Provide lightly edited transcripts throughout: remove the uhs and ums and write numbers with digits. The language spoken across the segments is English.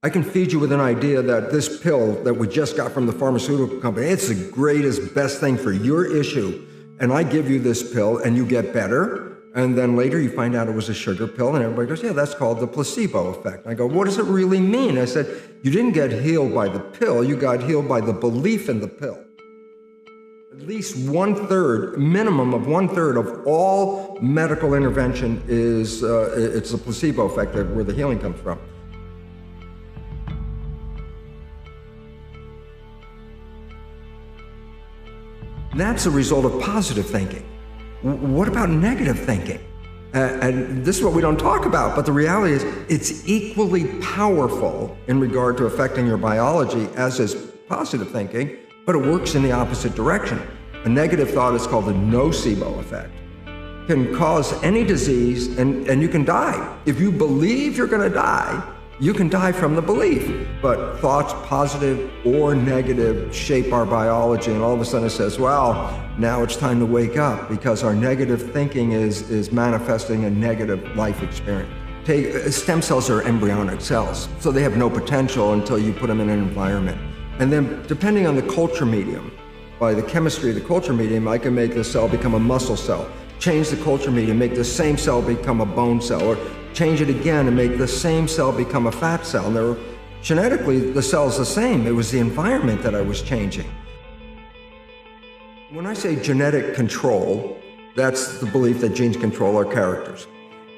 I can feed you with an idea that this pill that we just got from the pharmaceutical company, it's the greatest, best thing for your issue. And I give you this pill and you get better. And then later you find out it was a sugar pill and everybody goes, yeah, that's called the placebo effect. I go, what does it really mean? I said, you didn't get healed by the pill, you got healed by the belief in the pill. At least 1/3, minimum of 1/3 of all medical intervention is, it's a placebo effect where the healing comes from. That's a result of positive thinking. What about negative thinking? And this is what we don't talk about, but the reality is it's equally powerful in regard to affecting your biology as is positive thinking, but it works in the opposite direction. A negative thought is called the nocebo effect. It can cause any disease and you can die. If you believe you're going to die, you can die from the belief. But thoughts, positive or negative, shape our biology, and all of a sudden it says, well, now it's time to wake up because our negative thinking is manifesting a negative life experience. Stem cells are embryonic cells, so they have no potential until you put them in an environment. And then depending on the culture medium, by the chemistry of the culture medium, I can make the cell become a muscle cell, change the culture medium, make the same cell become a bone cell, or change it again and make the same cell become a fat cell. And genetically, the cell's the same. It was the environment that I was changing. When I say genetic control, that's the belief that genes control our characters.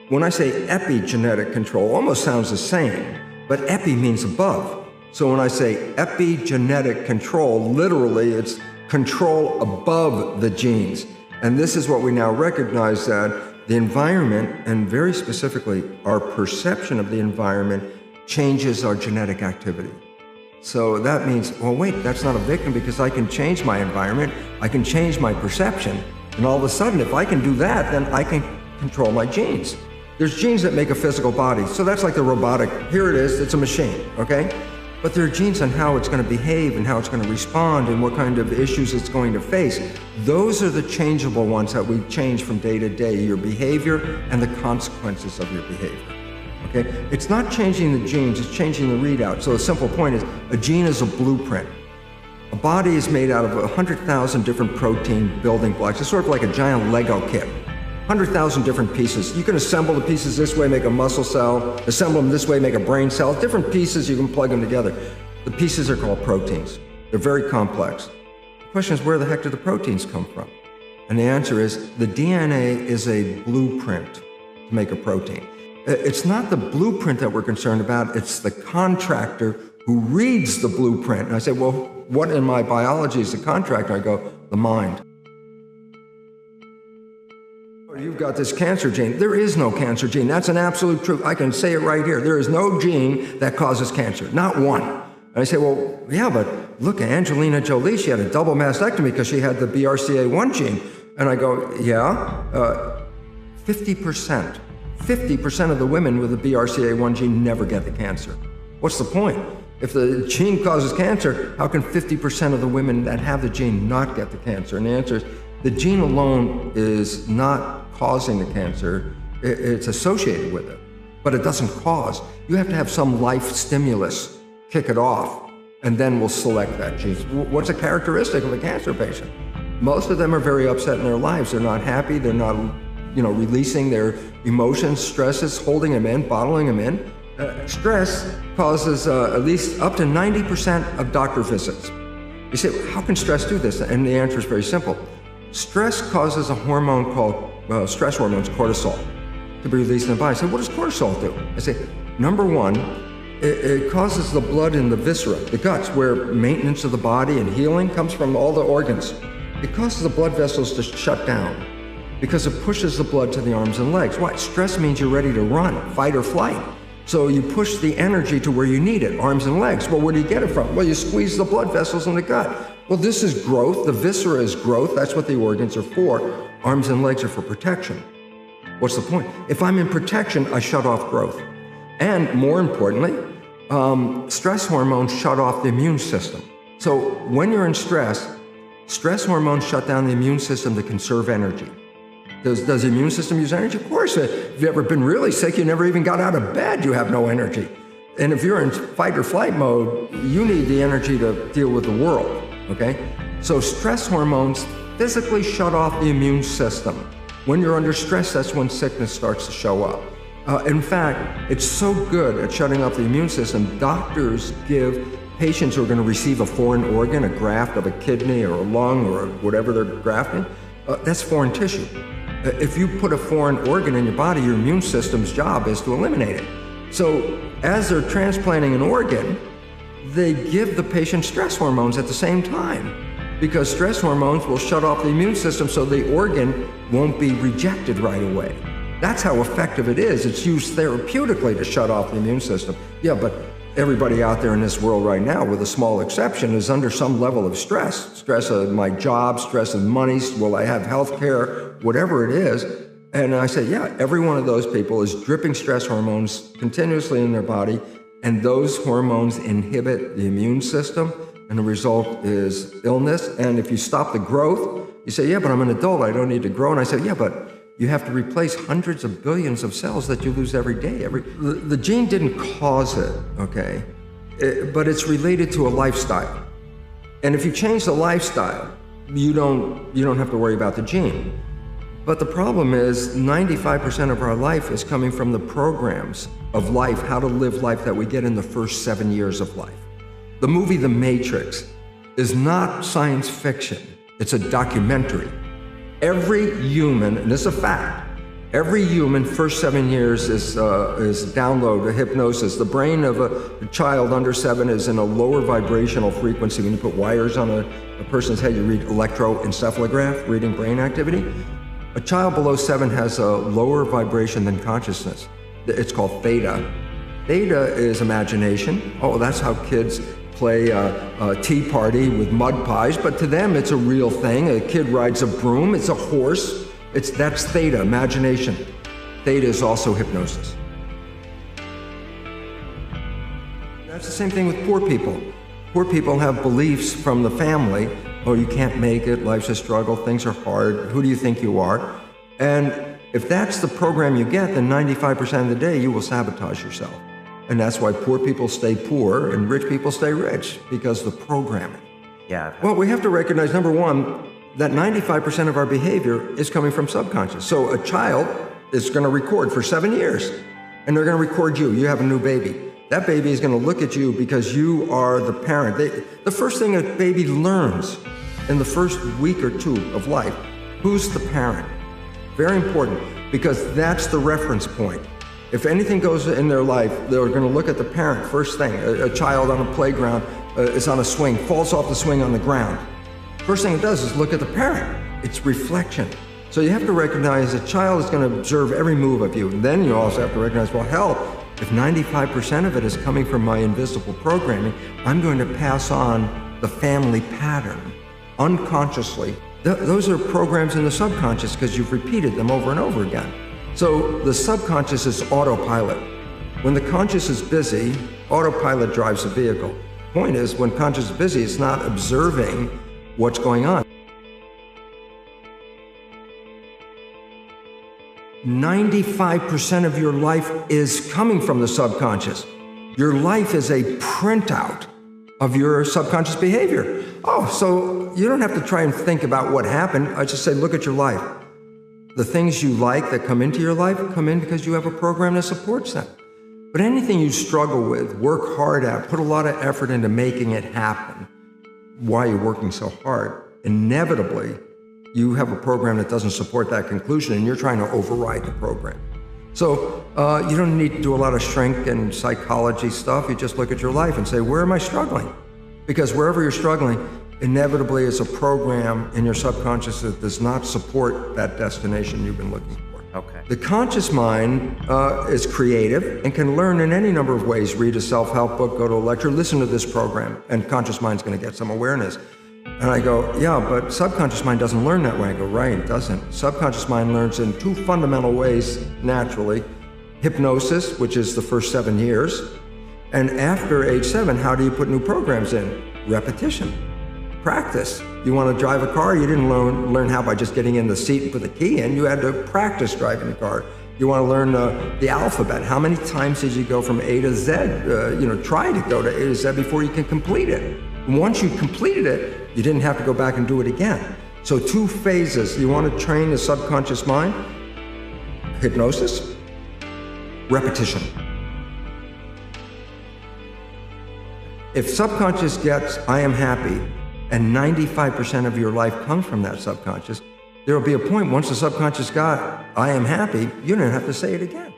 When I say epigenetic control, almost sounds the same, but epi means above. So when I say epigenetic control, literally it's control above the genes. And this is what we now recognize, that the environment, and very specifically our perception of the environment, changes our genetic activity. So that means, well, wait, that's not a victim because I can change my environment, I can change my perception, and all of a sudden, if I can do that, then I can control my genes. There's genes that make a physical body, so that's like the robotic, here it is, it's a machine, okay? But there are genes on how it's going to behave and how it's going to respond and what kind of issues it's going to face. Those are the changeable ones that we change from day to day, your behavior and the consequences of your behavior. Okay? It's not changing the genes, it's changing the readout. So a simple point is, a gene is a blueprint. A body is made out of 100,000 different protein building blocks. It's sort of like a giant Lego kit. 100,000 different pieces. You can assemble the pieces this way, make a muscle cell, assemble them this way, make a brain cell. Different pieces, you can plug them together. The pieces are called proteins. They're very complex. The question is, where the heck do the proteins come from? And the answer is, the DNA is a blueprint to make a protein. It's not the blueprint that we're concerned about, it's the contractor who reads the blueprint. And I say, well, what in my biology is the contractor? I go, the mind. You've got this cancer gene. There is no cancer gene. That's an absolute truth. I can say it right here. There is no gene that causes cancer, not one. And I say, well, yeah, but look at Angelina Jolie. She had a double mastectomy because she had the BRCA1 gene. And I go, yeah, 50% of the women with the BRCA1 gene never get the cancer. What's the point? If the gene causes cancer, how can 50% of the women that have the gene not get the cancer? And the answer is, the gene alone is not causing the cancer, it's associated with it, but it doesn't cause. You have to have some life stimulus, kick it off, and then we'll select that gene. What's a characteristic of a cancer patient? Most of them are very upset in their lives. They're not happy, they're not releasing their emotions, stresses, holding them in, bottling them in. Stress causes at least up to 90% of doctor visits. You say, how can stress do this? And the answer is very simple. Stress causes a hormone called, stress hormones, cortisol, to be released in the body. I say, what does cortisol do? I say, number one, it causes the blood in the viscera, the guts, where maintenance of the body and healing comes from all the organs. It causes the blood vessels to shut down because it pushes the blood to the arms and legs. Why? Stress means you're ready to run, fight or flight. So you push the energy to where you need it, arms and legs. Well, where do you get it from? Well, you squeeze the blood vessels in the gut. Well, this is growth. The viscera is growth. That's what the organs are for. Arms and legs are for protection. What's the point? If I'm in protection, I shut off growth. And more importantly, stress hormones shut off the immune system. So when you're in stress hormones shut down the immune system to conserve energy. Does the immune system use energy? Of course. If you've ever been really sick, you never even got out of bed, you have no energy. And if you're in fight or flight mode, you need the energy to deal with the world, okay? So stress hormones physically shut off the immune system. When you're under stress, that's when sickness starts to show up. In fact, it's so good at shutting off the immune system, doctors give patients who are going to receive a foreign organ, a graft of a kidney or a lung or whatever they're grafting, that's foreign tissue. If you put a foreign organ in your body, your immune system's job is to eliminate it. So as they're transplanting an organ, they give the patient stress hormones at the same time, because stress hormones will shut off the immune system so the organ won't be rejected right away. That's how effective it is. It's used therapeutically to shut off the immune system. Yeah, but everybody out there in this world right now, with a small exception, is under some level of stress. Stress of my job, stress of money, will I have health care, whatever it is. And I say, yeah, every one of those people is dripping stress hormones continuously in their body, and those hormones inhibit the immune system, and the result is illness. And if you stop the growth, you say, yeah, but I'm an adult, I don't need to grow. And I say, yeah, but you have to replace hundreds of billions of cells that you lose every day. The gene didn't cause it, okay? But it's related to a lifestyle. And if you change the lifestyle, you don't have to worry about the gene. But the problem is 95% of our life is coming from the programs of life, how to live life that we get in the first 7 years of life. The movie The Matrix is not science fiction, it's a documentary. Every human, and this is a fact, every human first 7 years is download a hypnosis. The brain of a child under 7 is in a lower vibrational frequency. When you put wires on a person's head, you read electroencephalograph, reading brain activity. A child below 7 has a lower vibration than consciousness. It's called theta. Theta is imagination. Oh, that's how kids play a tea party with mud pies, but to them it's a real thing. A kid rides a broom, it's a horse. That's theta, imagination. Theta is also hypnosis. That's the same thing with poor people. Poor people have beliefs from the family. Oh, you can't make it, life's a struggle, things are hard, who do you think you are? And if that's the program you get, then 95% of the day you will sabotage yourself. And that's why poor people stay poor and rich people stay rich, because the programming. Yeah. Well, we have to recognize, number one, that 95% of our behavior is coming from subconscious. So a child is going to record for 7 years, and they're going to record you. You have a new baby. That baby is going to look at you because you are the parent. The first thing a baby learns in the first week or two of life, who's the parent? Very important, because that's the reference point. If anything goes in their life, they're going to look at the parent first thing. A child on a playground is on a swing, falls off the swing on the ground. First thing it does is look at the parent. It's reflection. So you have to recognize a child is going to observe every move of you. And then you also have to recognize, well, hell, if 95% of it is coming from my invisible programming, I'm going to pass on the family pattern unconsciously. Those are programs in the subconscious because you've repeated them over and over again. So the subconscious is autopilot. When the conscious is busy, autopilot drives the vehicle. Point is, when conscious is busy, it's not observing what's going on. 95% of your life is coming from the subconscious. Your life is a printout of your subconscious behavior. Oh, so you don't have to try and think about what happened. I just say, look at your life. The things you like that come into your life come in because you have a program that supports them. But anything you struggle with, work hard at, put a lot of effort into making it happen, why you're working so hard, inevitably, you have a program that doesn't support that conclusion and you're trying to override the program. So you don't need to do a lot of shrink and psychology stuff. You just look at your life and say, where am I struggling? Because wherever you're struggling, inevitably it's a program in your subconscious that does not support that destination you've been looking for. Okay. The conscious mind is creative and can learn in any number of ways. Read a self-help book, go to a lecture, listen to this program, and conscious mind's going to get some awareness. And I go, yeah, but subconscious mind doesn't learn that way. I go, right, it doesn't. Subconscious mind learns in two fundamental ways naturally. Hypnosis, which is the first 7 years. And after age 7, how do you put new programs in? Repetition. Practice. You want to drive a car, you didn't learn how by just getting in the seat and put the key in. You had to practice driving the car. You want to learn the alphabet. How many times did you go from A to Z? Try to go to A to Z before you can complete it. And once you completed it, you didn't have to go back and do it again. So 2 phases. You want to train the subconscious mind? Hypnosis, repetition. If subconscious gets, I am happy, and 95% of your life comes from that subconscious, there will be a point once the subconscious got, I am happy, you don't have to say it again.